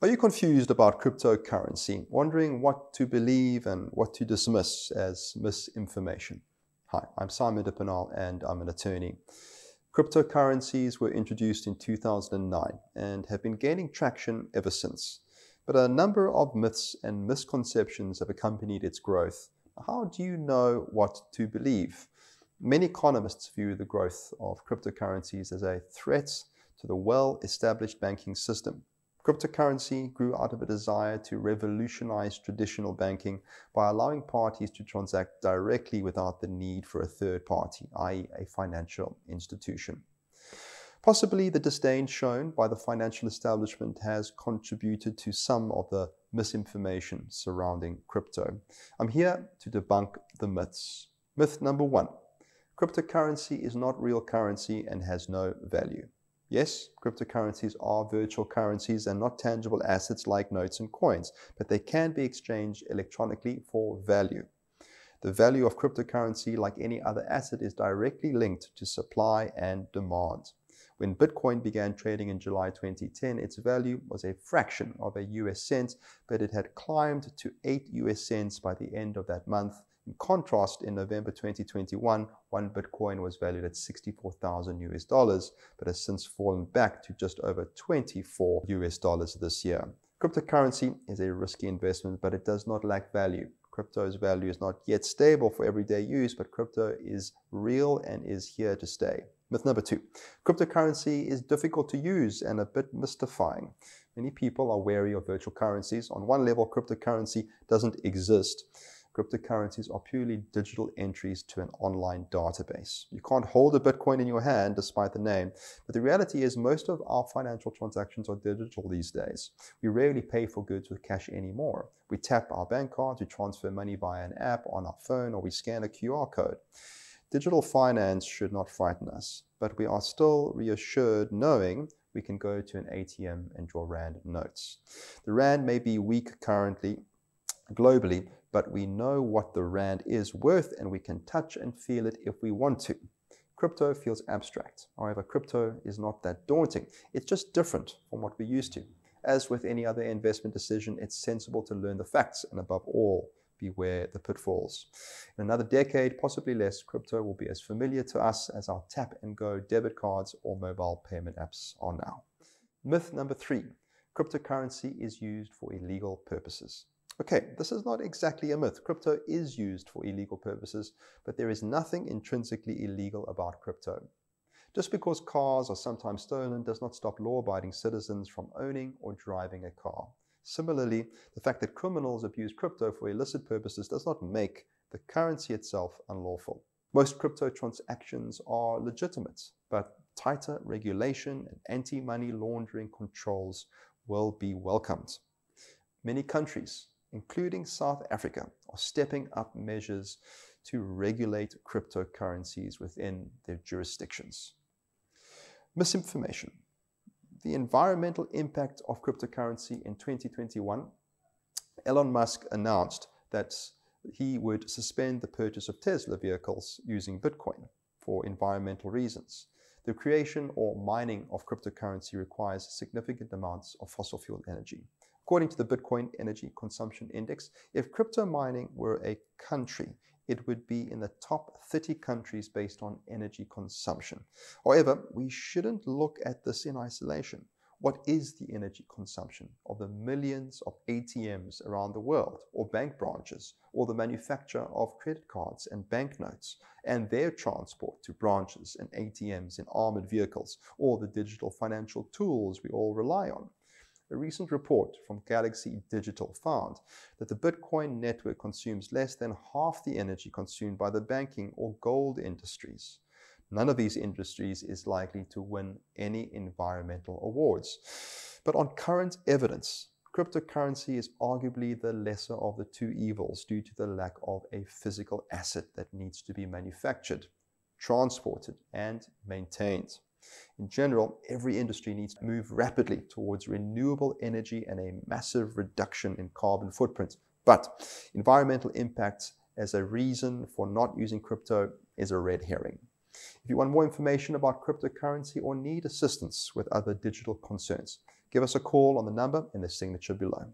Are you confused about cryptocurrency, wondering what to believe and what to dismiss as misinformation? Hi, I'm Simon Dippenaar and I'm an attorney. Cryptocurrencies were introduced in 2009 and have been gaining traction ever since. But a number of myths and misconceptions have accompanied its growth. How do you know what to believe? Many economists view the growth of cryptocurrencies as a threat to the well-established banking system. Cryptocurrency grew out of a desire to revolutionize traditional banking by allowing parties to transact directly without the need for a third party, i.e. a financial institution. Possibly the disdain shown by the financial establishment has contributed to some of the misinformation surrounding crypto. I'm here to debunk the myths. Myth number 1. Cryptocurrency is not real currency and has no value. Yes, cryptocurrencies are virtual currencies and not tangible assets like notes and coins, but they can be exchanged electronically for value. The value of cryptocurrency, like any other asset, is directly linked to supply and demand. When Bitcoin began trading in July 2010, its value was a fraction of a US cent, but it had climbed to 8 US cents by the end of that month. In contrast, in November 2021, one Bitcoin was valued at $64,000 US, but has since fallen back to just over $24 US this year. Cryptocurrency is a risky investment, but it does not lack value. Crypto's value is not yet stable for everyday use, but crypto is real and is here to stay. Myth number 2. Cryptocurrency is difficult to use and a bit mystifying. Many people are wary of virtual currencies. On one level, cryptocurrency doesn't exist. Cryptocurrencies are purely digital entries to an online database. You can't hold a Bitcoin in your hand despite the name, but the reality is most of our financial transactions are digital these days. We rarely pay for goods with cash anymore. We tap our bank card to transfer money via an app on our phone, or we scan a QR code. Digital finance should not frighten us, but we are still reassured knowing we can go to an ATM and draw rand notes. The rand may be weak currently, globally, but we know what the rand is worth and we can touch and feel it if we want to. Crypto feels abstract. However, crypto is not that daunting. It's just different from what we're used to. As with any other investment decision, it's sensible to learn the facts and above all, beware the pitfalls. In another decade, possibly less, crypto will be as familiar to us as our tap and go debit cards or mobile payment apps are now. Myth number 3. Cryptocurrency is used for illegal purposes. Okay, this is not exactly a myth. Crypto is used for illegal purposes, but there is nothing intrinsically illegal about crypto. Just because cars are sometimes stolen does not stop law-abiding citizens from owning or driving a car. Similarly, the fact that criminals abuse crypto for illicit purposes does not make the currency itself unlawful. Most crypto transactions are legitimate, but tighter regulation and anti-money laundering controls will be welcomed. Many countries, including South Africa, are stepping up measures to regulate cryptocurrencies within their jurisdictions. Misinformation. The environmental impact of cryptocurrency in 2021, Elon Musk announced that he would suspend the purchase of Tesla vehicles using Bitcoin for environmental reasons. The creation or mining of cryptocurrency requires significant amounts of fossil fuel energy. According to the Bitcoin Energy Consumption Index, if crypto mining were a country, it would be in the top 30 countries based on energy consumption. However, we shouldn't look at this in isolation. What is the energy consumption of the millions of ATMs around the world, or bank branches, or the manufacture of credit cards and banknotes, and their transport to branches and ATMs in armored vehicles, or the digital financial tools we all rely on? A recent report from Galaxy Digital found that the Bitcoin network consumes less than half the energy consumed by the banking or gold industries. None of these industries is likely to win any environmental awards. But on current evidence, cryptocurrency is arguably the lesser of the two evils due to the lack of a physical asset that needs to be manufactured, transported, and maintained. In general, every industry needs to move rapidly towards renewable energy and a massive reduction in carbon footprint. But environmental impact as a reason for not using crypto is a red herring. If you want more information about cryptocurrency or need assistance with other digital concerns, give us a call on the number in the signature below.